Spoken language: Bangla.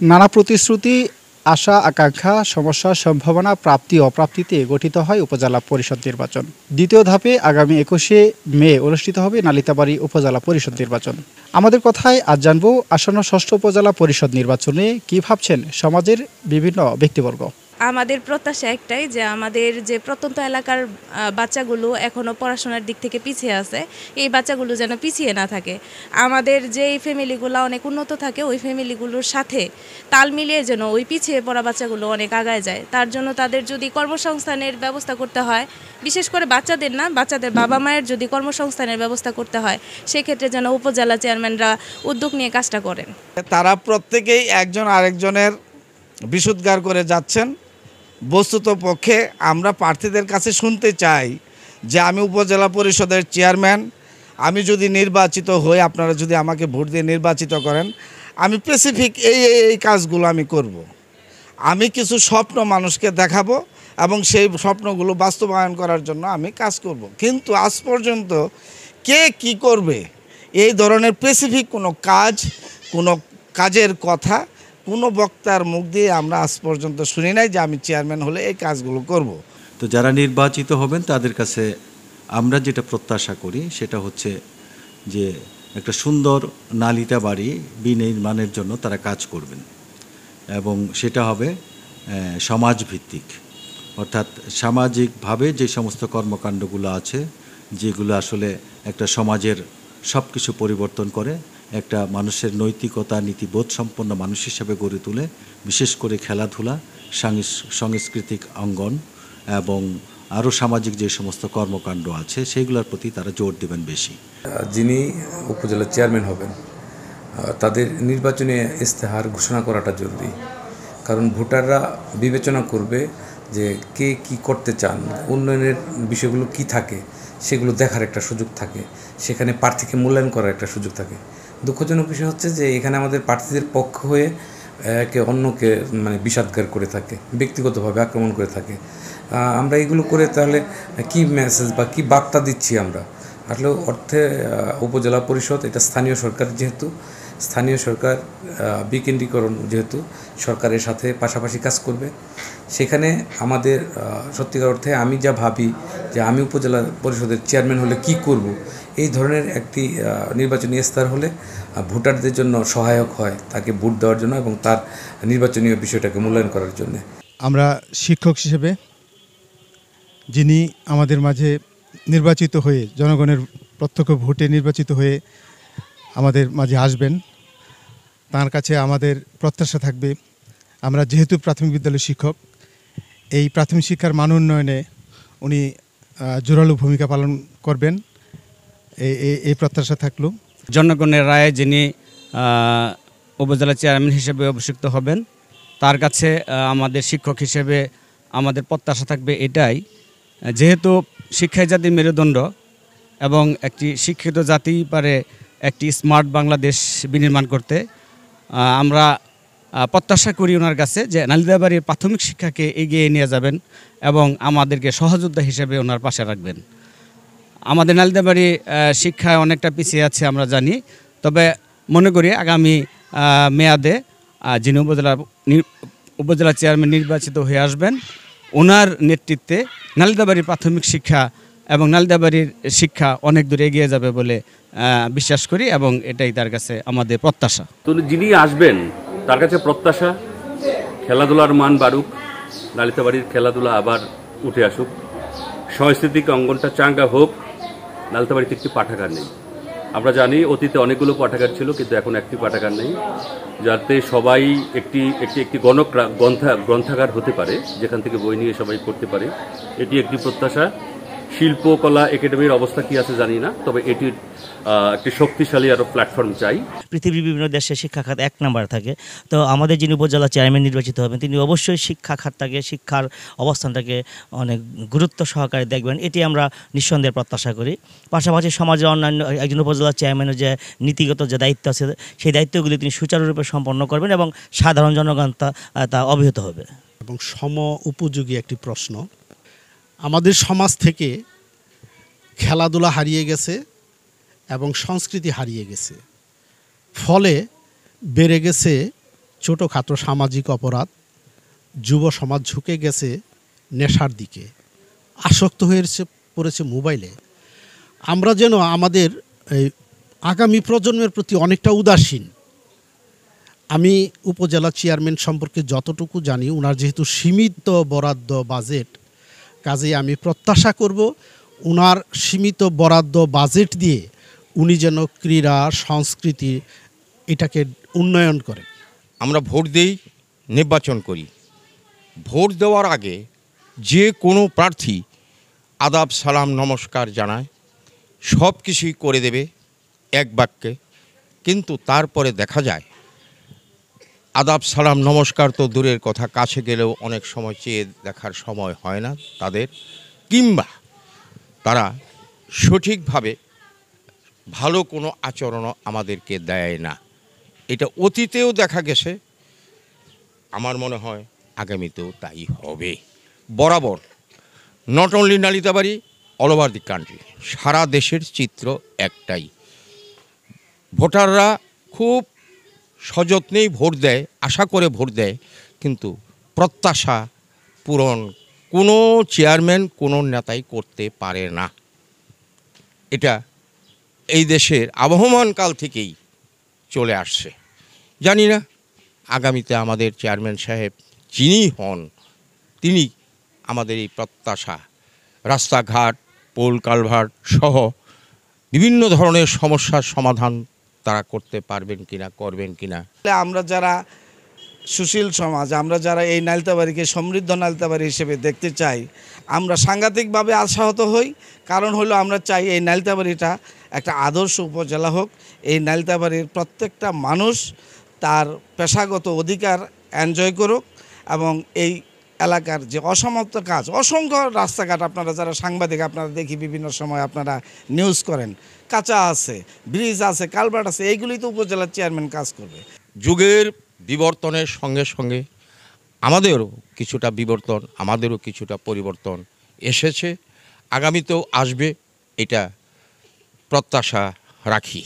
নানা প্রতিশ্রুতি, আশা আকাঙ্ক্ষা, সমস্যা সম্ভাবনা, প্রাপ্তি অপ্রাপ্তিতে গঠিত হয় উপজেলা পরিষদ নির্বাচন। দ্বিতীয় ধাপে আগামী 21শে মে অনুষ্ঠিত হবে নালিতাবাড়ী উপজেলা পরিষদ নির্বাচন। আমাদের কথায় আজ জানবো আসন্ন 6ষ্ঠ উপজেলা পরিষদ নির্বাচনে কী ভাবছেন সমাজের বিভিন্ন ব্যক্তিবর্গ। আমাদের প্রত্যাশা একটাই যে আমাদের যে প্রত্যন্ত এলাকার বাচ্চাগুলো এখনও পড়াশোনার দিক থেকে পিছিয়ে আছে, এই বাচ্চাগুলো যেন পিছিয়ে না থাকে। আমাদের যেই ফ্যামিলিগুলো অনেক উন্নত থাকে ওই ফ্যামিলিগুলোর সাথে তাল মিলিয়ে যেন ওই পিছিয়ে পড়া বাচ্চাগুলো অনেক আগায় যায়। তার জন্য তাদের যদি কর্মসংস্থানের ব্যবস্থা করতে হয়, বিশেষ করে বাচ্চাদের না, বাচ্চাদের বাবা মায়ের যদি কর্মসংস্থানের ব্যবস্থা করতে হয়, সেক্ষেত্রে যেন উপজেলা চেয়ারম্যানরা উদ্যোগ নিয়ে কাজটা করেন। তারা প্রত্যেকেই একজন আরেকজনের বিশুদ্ধার করে যাচ্ছেন। বস্তুত পক্ষে আমরা প্রার্থীদের কাছে শুনতে চাই যে আমি উপজেলা পরিষদের চেয়ারম্যান, আমি যদি নির্বাচিত হই, আপনারা যদি আমাকে ভোট দিয়ে নির্বাচিত করেন, আমি স্পেসিফিক এই কাজগুলো আমি করব। আমি কিছু স্বপ্ন মানুষকে দেখাবো এবং সেই স্বপ্নগুলো বাস্তবায়ন করার জন্য আমি কাজ করব। কিন্তু আজ পর্যন্ত কে কি করবে এই ধরনের স্পেসিফিক কোনো কাজের কথা কোনো বক্তার মুখ দিয়ে আমরা আজ পর্যন্ত শুনি নাই যে আমি চেয়ারম্যান হলে এই কাজগুলো করব। তো যারা নির্বাচিত হবেন তাদের কাছে আমরা যেটা প্রত্যাশা করি সেটা হচ্ছে যে একটা সুন্দর নালিতাবাড়ী বিনির্মাণের জন্য তারা কাজ করবেন এবং সেটা হবে সমাজভিত্তিক, অর্থাৎ সামাজিকভাবে যে সমস্ত কর্মকাণ্ডগুলো আছে যেগুলো আসলে একটা সমাজের সব কিছু পরিবর্তন করে, একটা মানুষের নৈতিকতা নীতিবোধ সম্পন্ন মানুষ হিসাবে গড়ে তোলে। বিশেষ করে খেলাধুলা, সাংস্কৃতিক অঙ্গন এবং আরও সামাজিক যে সমস্ত কর্মকাণ্ড আছে সেইগুলোর প্রতি তারা জোর দেবেন বেশি। যিনি উপজেলা চেয়ারম্যান হবেন তাদের নির্বাচনে ইস্তেহার ঘোষণা করাটা জরুরি, কারণ ভোটাররা বিবেচনা করবে যে কে কি করতে চান, উন্নয়নের বিষয়গুলো কি থাকে সেগুলো দেখার একটা সুযোগ থাকে, সেখানে প্রার্থীকে মূল্যায়ন করার একটা সুযোগ থাকে। দুঃখজনক বিষয় হচ্ছে যে এখানে আমাদের প্রার্থীদের পক্ষ হয়ে একে অন্যকে বিষাদগার করে থাকে, ব্যক্তিগতভাবে আক্রমণ করে থাকে। আমরা এগুলো করে তাহলে কি মেসেজ বা কি বার্তা দিচ্ছি আমরা? আসলে অর্থে উপজেলা পরিষদ এটা স্থানীয় সরকার, যেহেতু স্থানীয় সরকার বিকেন্দ্রীকরণ, যেহেতু সরকারের সাথে পাশাপাশি কাজ করবে, সেখানে আমাদের সত্যিকার অর্থে আমি যা ভাবি যে আমি উপজেলা পরিষদের চেয়ারম্যান হলে কি করব, এই ধরনের একটি নির্বাচনী ইস্তাহার হলে ভোটারদের জন্য সহায়ক হয়, তাকে ভোট দেওয়ার জন্য এবং তার নির্বাচনীয় বিষয়টাকে মূল্যায়ন করার জন্য। আমরা শিক্ষক হিসেবে যিনি আমাদের মাঝে নির্বাচিত হয়ে, জনগণের প্রত্যক্ষ ভোটে নির্বাচিত হয়ে আমাদের মাঝে আসবেন, তার কাছে আমাদের প্রত্যাশা থাকবে আমরা যেহেতু প্রাথমিক বিদ্যালয়ের শিক্ষক, এই প্রাথমিক শিক্ষার মান উন্নয়নে উনি জোরালো ভূমিকা পালন করবেন, এই প্রত্যাশা থাকলো। জনগণের রায়ে যিনি উপজেলা চেয়ারম্যান হিসেবে অভিষিক্ত হবেন তার কাছে আমাদের শিক্ষক হিসেবে আমাদের প্রত্যাশা থাকবে এটাই, যেহেতু শিক্ষাই জাতির মেরুদণ্ড এবং একটি শিক্ষিত জাতি পারে একটি স্মার্ট বাংলাদেশ বিনির্মাণ করতে, আমরা প্রত্যাশা করি ওনার কাছে যে নালিতাবাড়ির প্রাথমিক শিক্ষাকে এগিয়ে নিয়ে যাবেন এবং আমাদেরকে সহযোদ্ধা হিসেবে ওনার পাশে রাখবেন। আমাদের নালিতাবাড়ি শিক্ষায় অনেকটা পিছিয়ে আছে আমরা জানি, তবে মনে করি আগামী মেয়াদে যিনি উপজেলা চেয়ারম্যান নির্বাচিত হয়ে আসবেন, ওনার নেতৃত্বে নালিতাবাড়ির প্রাথমিক শিক্ষা এবং নালিতাবাড়ির শিক্ষা অনেক দূর এগিয়ে যাবে বলে বিশ্বাস করি এবং এটাই তার কাছে আমাদের প্রত্যাশা। তো যিনি আসবেন তার কাছে প্রত্যাশা খেলাধুলার মান বাড়ুক, নালিতাবাড়ির খেলাধুলা আবার উঠে আসুক, সাংস্কৃতিক অঙ্গনটা চাঙ্গা হোক। নালিতাবাড়িতে একটি পাঠাগার নেই, আমরা জানি অতীতে অনেকগুলো পাঠাগার ছিল কিন্তু এখন একটি পাঠাগার নেই, যাতে সবাই একটি গ্রন্থাগার হতে পারে যেখান থেকে বই নিয়ে সবাই পড়তে পারে। এটি একটি প্রত্যাশা। শিল্পকলা একাডেমির অবস্থা কি আছে জানি না, তবে এটির একটি শক্তিশালী আরো প্ল্যাটফর্ম চাই। পৃথিবীর বিভিন্ন দেশে শিক্ষা খাত 1 নম্বর থাকে, তো আমাদের যিনি উপজেলা চেয়ারম্যান নির্বাচিত হবেন তিনি অবশ্যই শিক্ষা খাতটাকে, শিক্ষার অবস্থানটাকে অনেক গুরুত্ব সহকারে দেখবেন, এটি আমরা নিঃসন্দেহে প্রত্যাশা করি। পাশাপাশি সমাজের অন্যান্য একজন উপজেলা চেয়ারম্যানের যে নীতিগত যে দায়িত্ব আছে সেই দায়িত্বগুলি তিনি সুচারুরূপে সম্পন্ন করবেন এবং সাধারণ জনগণ তা অব্যাহত হবে। এবং সম উপযোগী একটি প্রশ্ন, আমাদের সমাজ থেকে খেলাধুলা হারিয়ে গেছে এবং সংস্কৃতি হারিয়ে গেছে, ফলে বেড়ে গেছে ছোটোখাটো সামাজিক অপরাধ, যুব সমাজ ঝুঁকে গেছে নেশার দিকে, আসক্ত হয়েছে পড়েছে মোবাইলে। আমরা যেন আমাদের এই আগামী প্রজন্মের প্রতি অনেকটা উদাসীন। আমি উপজেলা চেয়ারম্যান সম্পর্কে যতটুকু জানি, ওনার যেহেতু সীমিত বরাদ্দ বাজেট, কাজেই আমি প্রত্যাশা করব ওনার সীমিত বরাদ্দ বাজেট দিয়ে উনি যেন ক্রীড়া সংস্কৃতি এটাকে উন্নয়ন করেন। আমরা ভোট দিই, নির্বাচন করি। ভোট দেওয়ার আগে যে কোনো প্রার্থী আদাব সালাম নমস্কার জানায়, সব কিছুই করে দেবে এক বাক্যে, কিন্তু তারপরে দেখা যায় আদাব সালাম নমস্কার তো দূরের কথা, কাছে গেলেও অনেক সময় চেয়ে দেখার সময় হয় না তাদের, কিংবা তারা সঠিকভাবে ভালো কোনো আচরণও আমাদেরকে দেয় না। এটা অতীতেও দেখা গেছে, আমার মনে হয় আগামীতেও তাই হবে। বরাবর not only Nalitabari, all over the country, সারা দেশের চিত্র একটাই। ভোটাররা খুব সযত্নেই ভোট দেয়, আশা করে ভোট দেয়, কিন্তু প্রত্যাশা পূরণ কোনো চেয়ারম্যান কোনো নেতাই করতে পারে না। এটা এই দেশের আবহমান কাল থেকেই চলে আসছে। জানি না আগামীতে আমাদের চেয়ারম্যান সাহেব যিনি হন, তিনি আমাদের এই প্রত্যাশা, রাস্তাঘাট, পোল কালভার্ট সহ বিভিন্ন ধরনের সমস্যার সমাধান তারা করতে পারবেন কিনা, করবেন কিনা। আমরা যারা সুশীল সমাজ, আমরা যারা এই নালিতাবাড়িকে সমৃদ্ধ নালিতাবাড়ি হিসেবে দেখতে চাই, আমরা সাংঘাতিকভাবে আশাহত হই। কারণ হলো আমরা চাই এই নালিতাবাড়িটা একটা আদর্শ উপজেলা হোক। এই নালিতাবাড়ির প্রত্যেকটা মানুষ তার পেশাগত অধিকার এনজয় করুক, এবং এই এলাকার যে অসমাপ্ত কাজ, অসংখ্য রাস্তাঘাট, আপনারা যারা সাংবাদিক, আপনারা দেখি বিভিন্ন সময় আপনারা নিউজ করেন, কাঁচা আছে, ব্রিজ আছে, কালভার্ট আছে, এইগুলি তো উপজেলার চেয়ারম্যান কাজ করবে। যুগের বিবর্তনের সঙ্গে সঙ্গে আমাদেরও কিছুটা বিবর্তন, আমাদেরও কিছুটা পরিবর্তন এসেছে, আগামীতেও আসবে, এটা প্রত্যাশা রাখি।